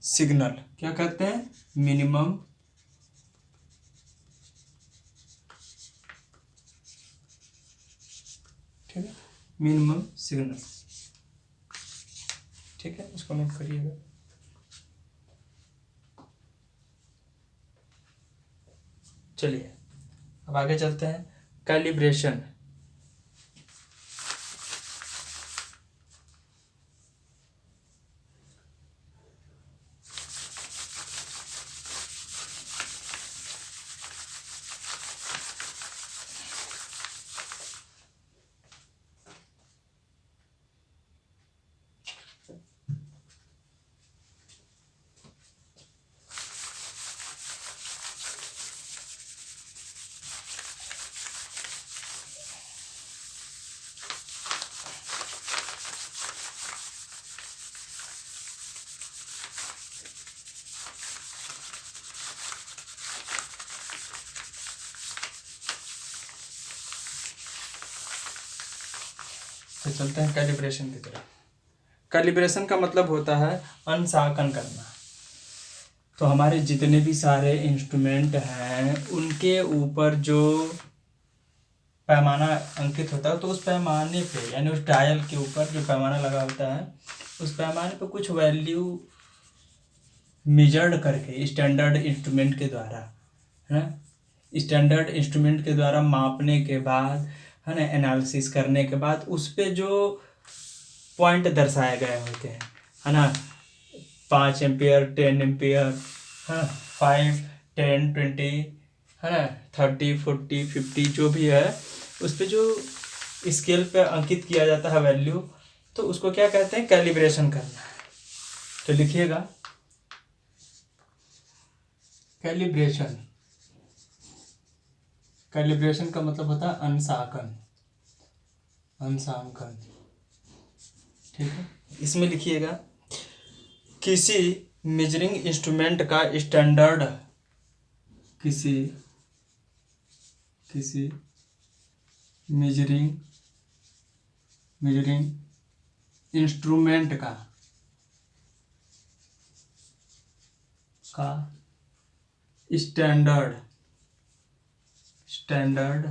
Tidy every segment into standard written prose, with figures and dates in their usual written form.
Signal, क्या कहते हैं, मिनिमम ठीक है, मिनिमम सिग्नल। ठीक है, इसको नोट करिएगा। चलिए अब आगे चलते हैं, कैलिब्रेशन। तो चलते हैं कैलिब्रेशन की तरफ। कैलिब्रेशन का मतलब होता है अंशांकन करना। तो हमारे जितने भी सारे इंस्ट्रूमेंट हैं उनके ऊपर जो पैमाना अंकित होता है, तो उस पैमाने पे यानी उस डायल के ऊपर जो पैमाना लगा होता है, उस पैमाने पे कुछ वैल्यू मेजर्ड करके स्टैंडर्ड इंस्ट्रूमेंट के द्वारा, है ना, स्टैंडर्ड इंस्ट्रूमेंट के द्वारा मापने के बाद, है ना, एनालिसिस करने के बाद उस पे जो पॉइंट दर्शाए गए होते हैं, है ना, 5 एम्पियर, 10 एम्पियर, है, 5, 10, 20, है ना, 30, 40, 50 जो भी है, उस पे जो स्केल पे अंकित किया जाता है वैल्यू, तो उसको क्या कहते हैं, कैलिब्रेशन करना। तो लिखिएगा, कैलिब्रेशन, कैलिब्रेशन का मतलब होता है अंशांकन, अंशांकन। ठीक है, इसमें लिखिएगा, किसी मेजरिंग इंस्ट्रूमेंट का स्टैंडर्ड, किसी मेजरिंग इंस्ट्रूमेंट का स्टैंडर्ड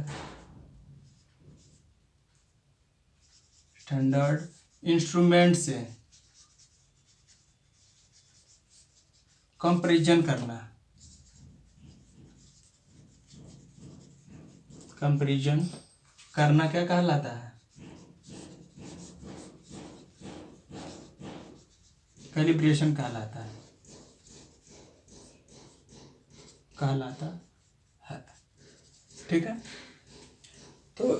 इंस्ट्रूमेंट से कंपैरिजन करना, कंपैरिजन करना क्या कहलाता है, कैलिब्रेशन कहलाता है, ठीक है। तो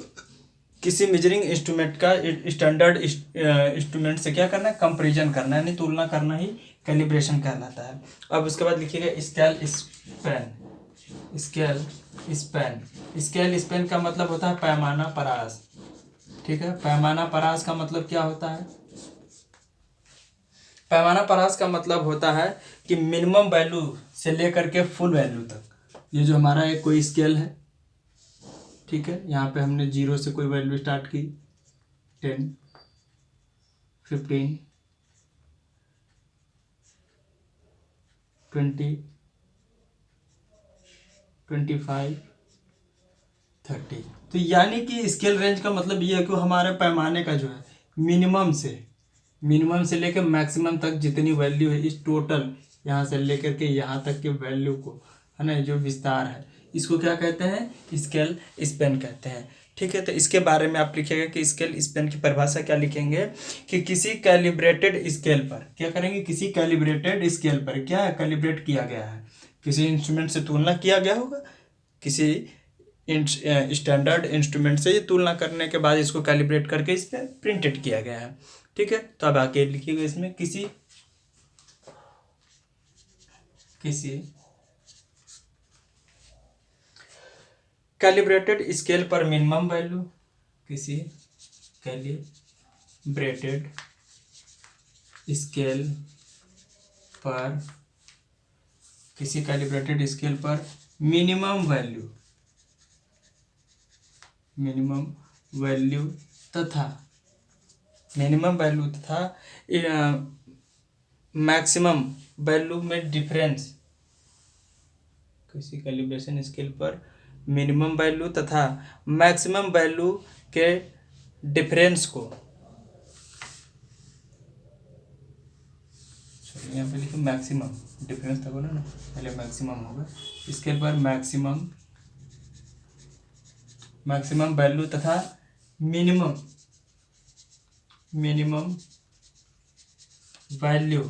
किसी मेजरिंग इंस्ट्रूमेंट का स्टैंडर्ड इंस्ट्रूमेंट से क्या करना है, कंपैरिजन करना यानी तुलना करना ही कैलिब्रेशन कहलाता है। अब उसके बाद लिखिएगा scale span, scale span. Scale span का मतलब होता है पैमाना परास। ठीक है, पैमाना परास का मतलब क्या होता है, पैमाना परास का मतलब होता है कि मिनिमम वैल्यू से लेकर के फुल वैल्यू तक, ये जो हमारा एक कोई स्केल है, ठीक है, यहाँ पे हमने 0 से कोई वैल्यू स्टार्ट की, 10, 15, 20, 25, 30। तो यानी कि स्केल रेंज का मतलब ये है कि हमारे पैमाने का जो है मिनिमम से लेकर मैक्सिमम तक जितनी वैल्यू है, इस टोटल यहाँ से लेकर के यहाँ तक के वैल्यू को, है ना, जो विस्तार है, इसको क्या कहते हैं, स्केल स्पैन कहते हैं। ठीक है, तो इसके बारे में आप लिखिएगा कि स्केल स्पैन की परिभाषा क्या लिखेंगे, कि किसी कैलिब्रेटेड स्केल पर, क्या करेंगे, किसी कैलिब्रेटेड स्केल पर क्या है, कैलिब्रेट किया गया है, किसी इंस्ट्रूमेंट से तुलना किया गया होगा, किसी स्टैंडर्ड इंस्ट्रूमेंट से ये तुलना करने के बाद इसको कैलिब्रेट करके इस पर प्रिंटेड किया गया है। ठीक है, तो अब आके लिखिएगा इसमें, किसी कैलिब्रेटेड स्केल पर मिनिमम वैल्यू, किसी कैलिब्रेटेड स्केल पर, किसी कैलिब्रेटेड स्केल पर मिनिमम वैल्यू तथा मैक्सिमम वैल्यू में डिफरेंस, किसी कैलिब्रेशन स्केल पर मिनिमम वैल्यू तथा मैक्सिमम वैल्यू के डिफरेंस को, यहाँ पे लिखो मैक्सिमम, डिफरेंस था बोला ना, पहले मैक्सिमम होगा, स्केल पर मैक्सिमम वैल्यू तथा मिनिमम वैल्यू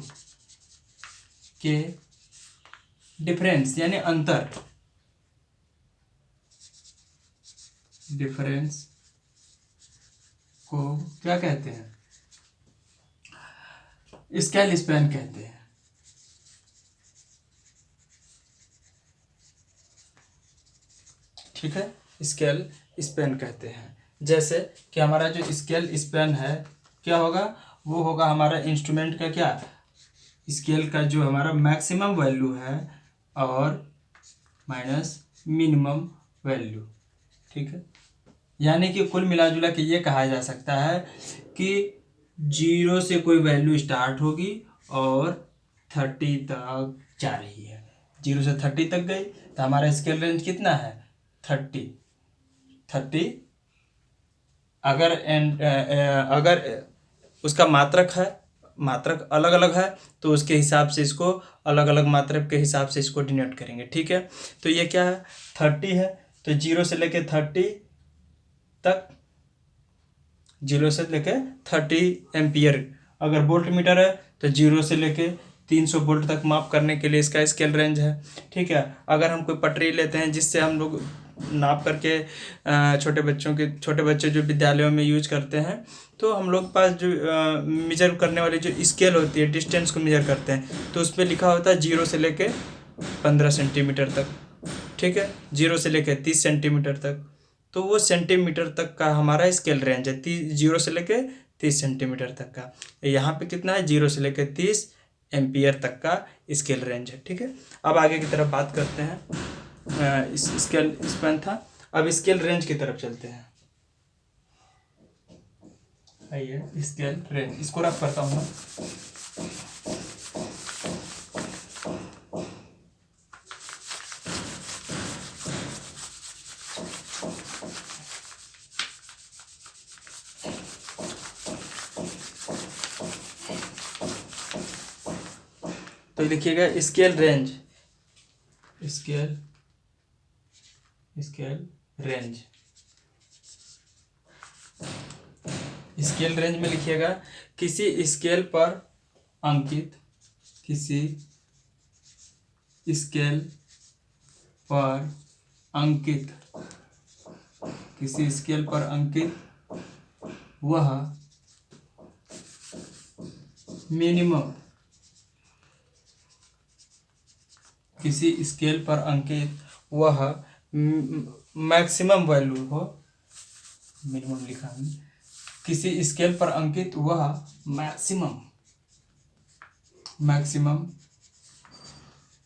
के डिफरेंस यानी अंतर, डिफरेंस को क्या कहते हैं, स्केल स्पैन कहते हैं। ठीक है, स्केल स्पैन कहते हैं। जैसे कि हमारा जो स्केल स्पैन है क्या होगा, वो होगा हमारा इंस्ट्रूमेंट का क्या, स्केल का जो हमारा मैक्सिमम वैल्यू है और माइनस मिनिमम वैल्यू। ठीक है, यानी कि कुल मिला जुला के ये कहा जा सकता है कि 0 से कोई वैल्यू स्टार्ट होगी और 30 तक जा रही है, 0 से 30 तक गई तो हमारा स्केल रेंज कितना है 30। अगर उसका मात्रक अलग अलग है तो उसके हिसाब से इसको अलग अलग मात्रक के हिसाब से इसको डिनोट करेंगे। ठीक है, तो ये क्या है 30 है, तो 0 से लेके 30 तक, 0 से लेके 30 एम्पियर अगर वोल्ट मीटर है तो 0 से लेके 300 वोल्ट तक माप करने के लिए इसका स्केल रेंज है। ठीक है, अगर हम कोई पटरी लेते हैं जिससे हम लोग नाप करके छोटे बच्चे जो विद्यालयों में यूज करते हैं, तो हम लोग पास जो मेजर करने वाली जो स्केल होती है, डिस्टेंस को मेजर करते हैं, तो उस पर लिखा होता है 0 से लेके 15 सेंटीमीटर तक। ठीक है, 0 से लेके 30 सेंटीमीटर तक, तो वो सेंटीमीटर तक का हमारा स्केल रेंज है, 0 से लेके 30 सेंटीमीटर तक का। यहाँ पे कितना है 0 से लेके 30 एम्पियर तक का स्केल रेंज है। ठीक है, अब आगे की तरफ बात करते हैं, इस स्केल स्पैन था, अब स्केल रेंज की तरफ चलते हैं। आइए स्केल रेंज, इसको रफ करता हूँ मैं। तो लिखिएगा scale range, scale range, scale range में लिखिएगा किसी स्केल पर अंकित, किसी स्केल पर अंकित, किसी स्केल पर अंकित वह मिनिमम, किसी स्केल पर अंकित वह मैक्सिमम वैल्यू हो, मिनिमम लिखा है, किसी स्केल पर अंकित वह मैक्सिमम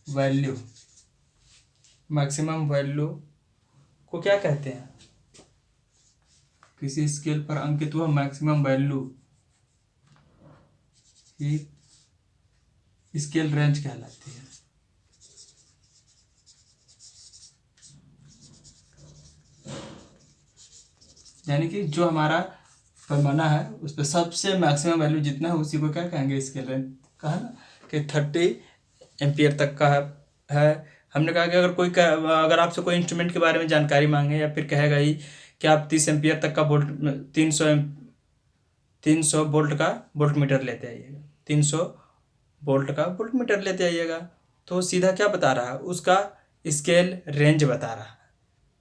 वैल्यू को क्या कहते हैं, किसी स्केल पर अंकित वह मैक्सिमम वैल्यू की स्केल रेंज कहलाती है। यानी कि जो हमारा पैमाना है उस पर सबसे मैक्सिमम वैल्यू जितना है उसी को क्या कहेंगे स्केल रेंज। कहा ना कि 30 एम्पियर तक का है। हमने कहा कि अगर आपसे कोई इंस्ट्रूमेंट के बारे में जानकारी मांगे या फिर कहेगा ही कि आप 30 एम्पियर तक का 300 वोल्ट का वोल्ट मीटर लेते आइएगा, 300 वोल्ट का वोल्ट मीटर लेते आइएगा, तो सीधा क्या बता रहा है, उसका स्केल रेंज बता रहा है।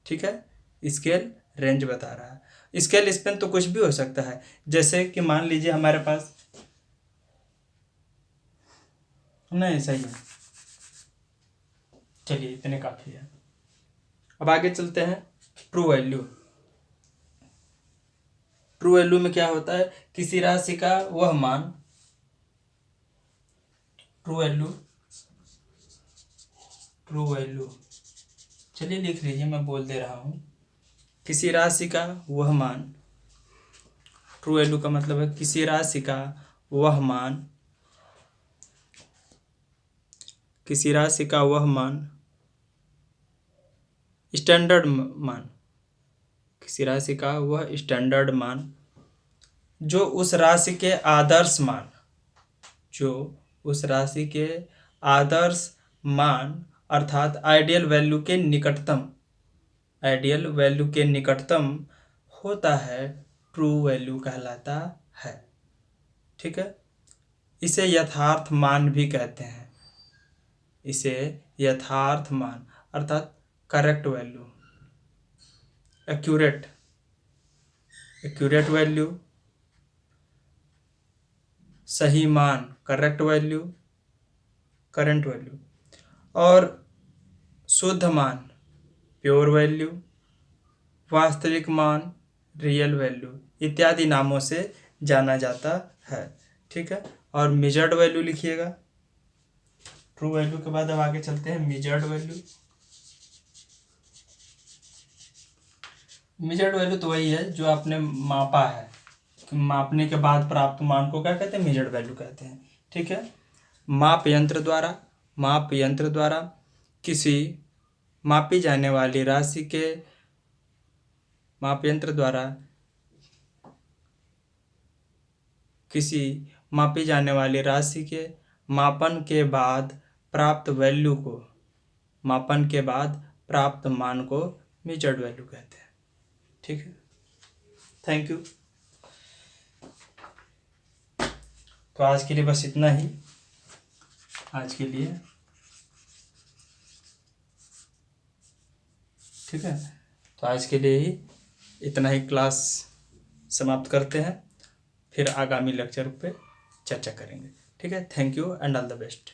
ठीक है, स्केल रेंज बता रहा है। स्केल स्पैन तो कुछ भी हो सकता है, जैसे कि मान लीजिए हमारे पास नहीं, सही है, चलिए इतने काफ़ी है। अब आगे चलते हैं ट्रू वैल्यू। ट्रू वैल्यू में क्या होता है, किसी राशि का वह मान, ट्रू वैल्यू चलिए लिख लीजिए, मैं बोल दे रहा हूँ, किसी राशि का वह मान, ट्रू वैल्यू का मतलब है किसी राशि का वह मान किसी राशि का वह मान, स्टैंडर्ड मान, किसी राशि का वह स्टैंडर्ड मान जो उस राशि के आदर्श मान, जो उस राशि के आदर्श मान अर्थात आइडियल वैल्यू के निकटतम, आइडियल वैल्यू के निकटतम होता है, ट्रू वैल्यू कहलाता है। ठीक है, इसे यथार्थ मान भी कहते हैं, इसे यथार्थ मान अर्थात correct value, accurate, accurate value, सही मान, करेक्ट वैल्यू, करंट वैल्यू, और शुद्ध मान, प्योर वैल्यू, वास्तविक मान, रियल वैल्यू इत्यादि नामों से जाना जाता है। ठीक है, और मेजर्ड वैल्यू लिखिएगा। ट्रू वैल्यू के बाद अब आगे चलते हैं मेजर्ड वैल्यू। मेजर्ड वैल्यू तो वही है जो आपने मापा है, मापने के बाद प्राप्त मान को क्या कहते हैं, मेजर्ड वैल्यू कहते हैं। ठीक है, माप यंत्र द्वारा किसी मापी जाने वाली राशि के, माप यंत्र द्वारा किसी मापी जाने वाली राशि के मापन के बाद प्राप्त वैल्यू को, मापन के बाद प्राप्त मान को मेजर्ड वैल्यू कहते हैं। ठीक है, थैंक यू। तो आज के लिए बस इतना ही, आज के लिए। ठीक है, तो आज के लिए ही इतना ही क्लास समाप्त करते हैं, फिर आगामी लेक्चर पे चर्चा करेंगे। ठीक है, thank you and all the best.